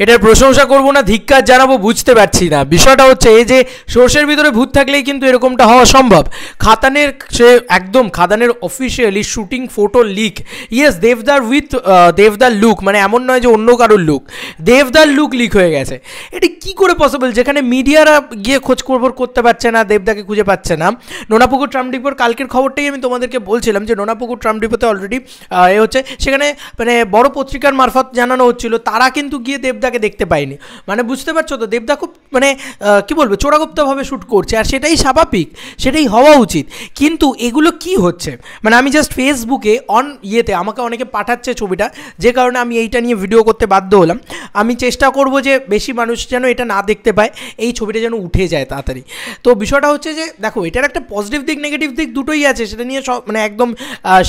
এটার প্রশংসা করব না ধিক্কার জানাবো বুঝতে পারছি না। বিষয়টা হচ্ছে এই যে সোর্সের ভিতরে ভূত থাকলেই কিন্তু এরকমটা হওয়া সম্ভব। খাদানের সে একদম খাদানের officially shooting photo leak, yes দেবদার উইথ দেবদার লুক, মানে এমন নয় যে অন্য কারোর লুক, দেবদার লুক লিক হয়ে গেছে। এটি কি করে পসিবল, যেখানে মিডিয়ারা গিয়ে খোঁজ খবর করতে পারছে না, দেবদাকে খুঁজে পাচ্ছে না। নোনাপুকুর ট্রাম ডিপোর কালকের খবরটাই আমি তোমাদেরকে বলছিলাম যে নোনাপুকুর ট্রাম ডিপোতে অলরেডি এ হচ্ছে, সেখানে মানে বড় পত্রিকার মারফত জানানো হচ্ছিল তারা কিন্তু গিয়ে দেবদাকে দেখতে পায়নি। মানে বুঝতে পারছো তো, দেবদা খুব মানে কি বলবো চোরাগুপ্তভাবে শ্যুট করছে, আর সেটাই স্বাভাবিক, সেটাই হওয়া উচিত। কিন্তু এগুলো কি হচ্ছে, মানে আমি জাস্ট ফেসবুকে ইয়েতে আমাকে অনেকে পাঠাচ্ছে ছবিটা, যে কারণে আমি এইটা নিয়ে ভিডিও করতে বাধ্য হলাম। আমি চেষ্টা করব যে বেশি মানুষ যেন এটা না দেখতে পায়, এই ছবিটা যেন উঠে যায় তাড়াতাড়ি। তো বিষয়টা হচ্ছে যে দেখো, এটার একটা পজিটিভ দিক নেগেটিভ দিক দুটোই আছে, সেটা নিয়ে সব মানে একদম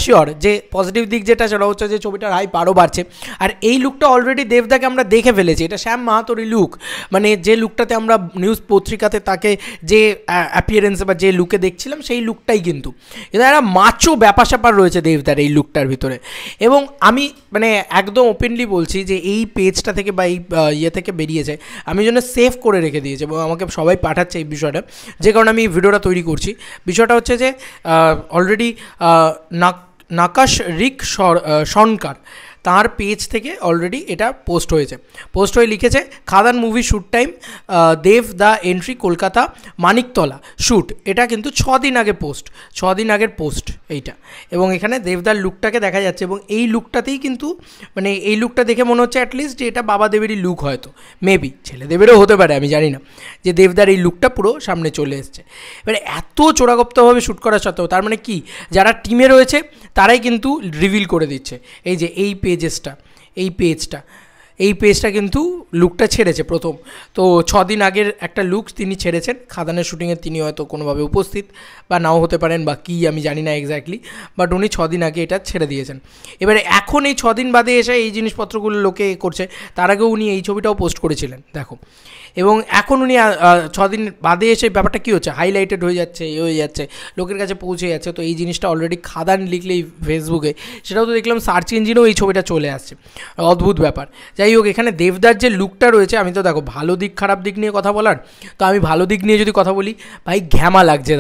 শিওর যে পজিটিভ দিক যেটা সেটা হচ্ছে যে ছবিটার হাইপ আরও বাড়ছে। আর এই লুকটা অলরেডি দেবদাকে আমরা দেখে ফেলেছি, এটা শ্যাম মাহাতোরই লুক, মানে যে লুকটাতে আমরা নিউজ পত্রিকাতে তাকে যে অ্যাপিয়ারেন্স বা যে লুকে দেখছিলাম সেই লুকটাই কিন্তু এটা একটা মাচো ব্যাপার স্যাপার রয়েছে দেবদার এই লুকটার ভিতরে। এবং আমি মানে একদম ওপেনলি বলছি যে এই পেজটা থেকে বা এই ইয়ে থেকে বেরিয়েছে, আমি জন্য সেভ করে রেখে দিয়েছি এবং আমাকে সবাই পাঠাচ্ছে এই বিষয়টা, যে কারণে আমি ভিডিওটা তৈরি করছি। বিষয়টা হচ্ছে যে অলরেডি নাকাশ রিক সরকার তার পেজ থেকে অলরেডি এটা পোস্ট হয়েছে, পোস্ট হয়ে লিখেছে Khadaan movie shoot time Dev the entry Kolkata Maniktala shoot. এটা কিন্তু 6 দিন আগে পোস্ট, 6 দিন আগের পোস্ট এইটা। এবং এখানে দেবদার লুকটাকে দেখা যাচ্ছে এবং এই লুকটাতেই কিন্তু মানে এই লুকটা দেখে মনে হচ্ছে অ্যাটলিস্ট যে এটা বাবা দেবেরই লুক, হয়তো মেবি ছেলেদেবেরও হতে পারে, আমি জানি না, যে দেবদার এই লুকটা পুরো সামনে চলে এসছে। এবারে এত চোরাগুপ্তভাবে শ্যুট করা সত্ত্বেও তার মানে কি, যারা টিমে রয়েছে তারাই কিন্তু রিভিল করে দিচ্ছে। এই যে এই পেজটা কিন্তু লুকটা ছেড়েছে প্রথম, তো 6 দিন আগের একটা লুক তিনি ছেড়েছেন খাদানের শ্যুটিংয়ে, তিনি হয়তো কোনোভাবে উপস্থিত বা নাও হতে পারেন বা কী আমি জানি না এক্স্যাক্টলি, বাট উনি 6 দিন আগে এটা ছেড়ে দিয়েছেন। এবারে এখন এই 6 দিন বাদে এসে এই জিনিসপত্রগুলো লোকে করছে, তার আগেও উনি এই ছবিটাও পোস্ট করেছিলেন দেখো। এবং এখন উনি 6 দিন বাদে এসে ব্যাপারটা কী হচ্ছে, হাইলাইটেড হয়ে যাচ্ছে, হয়ে যাচ্ছে, লোকের কাছে পৌঁছে যাচ্ছে। তো এই জিনিসটা অলরেডি খাদান লিখলেই ফেসবুকে, সেটাও তো দেখলাম সার্চ ইঞ্জিনেও এই ছবিটা চলে আসছে, অদ্ভুত ব্যাপার। যাই হোক, এখানে দেবদার যে লুকটা রয়েছে, আমি তো দেখো ভালো দিক খারাপ দিক নিয়ে কথা বলার, তো আমি ভালো দিক নিয়ে যদি কথা বলি, ভাই ঘ্যামা লাগছে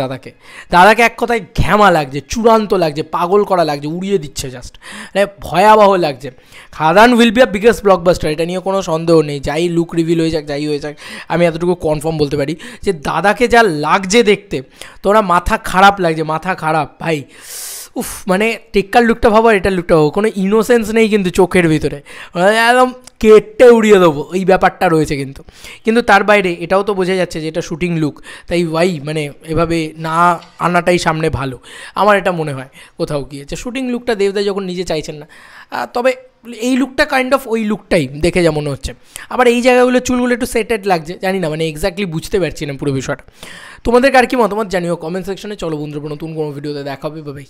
দাদাকে এক কথায় ঘ্যামা লাগছে, চূড়ান্ত লাগছে, পাগল করা লাগছে, উড়িয়ে দিচ্ছে জাস্ট, মানে ভয়াবহ লাগছে। Khadaan will be a biggest blockbuster, এটা নিয়ে কোনো সন্দেহ নেই। যাই লুক রিভিল হয়ে যাক, যাই হয়ে যাক, আমি এতটুকু কনফার্ম বলতে পারি যে দাদাকে যা লাগছে দেখতে, তোরা মাথা খারাপ লাগছে, মাথা খারাপ ভাই। উফ, মানে টেক্কার লুকটা ভাবো আর এটার লুকটা ভাবো, কোনো ইনোসেন্স নেই কিন্তু চোখের ভিতরে, একদম কেটে উড়িয়ে দেবো এই ব্যাপারটা রয়েছে। কিন্তু তার বাইরে এটাও তো বোঝা যাচ্ছে যে এটা শুটিং লুক, তাই ভাই মানে এভাবে না আনাটাই সামনে ভালো, আমার এটা মনে হয় কোথাও গিয়েছে। শুটিং লুকটা দেবদা যখন নিজে চাইছেন না, তবে এই লুকটা কাইন্ড অফ ওই লুকটাই দেখে যা মনে হচ্ছে। আবার এই জায়গাগুলো চুলগুলো একটু সেটেড লাগছে, জানি না, মানে এক্স্যাক্টলি বুঝতে পারছি না পুরো বিষয়টা। তোমাদের আর কি মতামত জানিও কমেন্ট সেকশনে। চলো বন্ধুরা, নতুন কোনো ভিডিওতে দেখা হবে, বাই।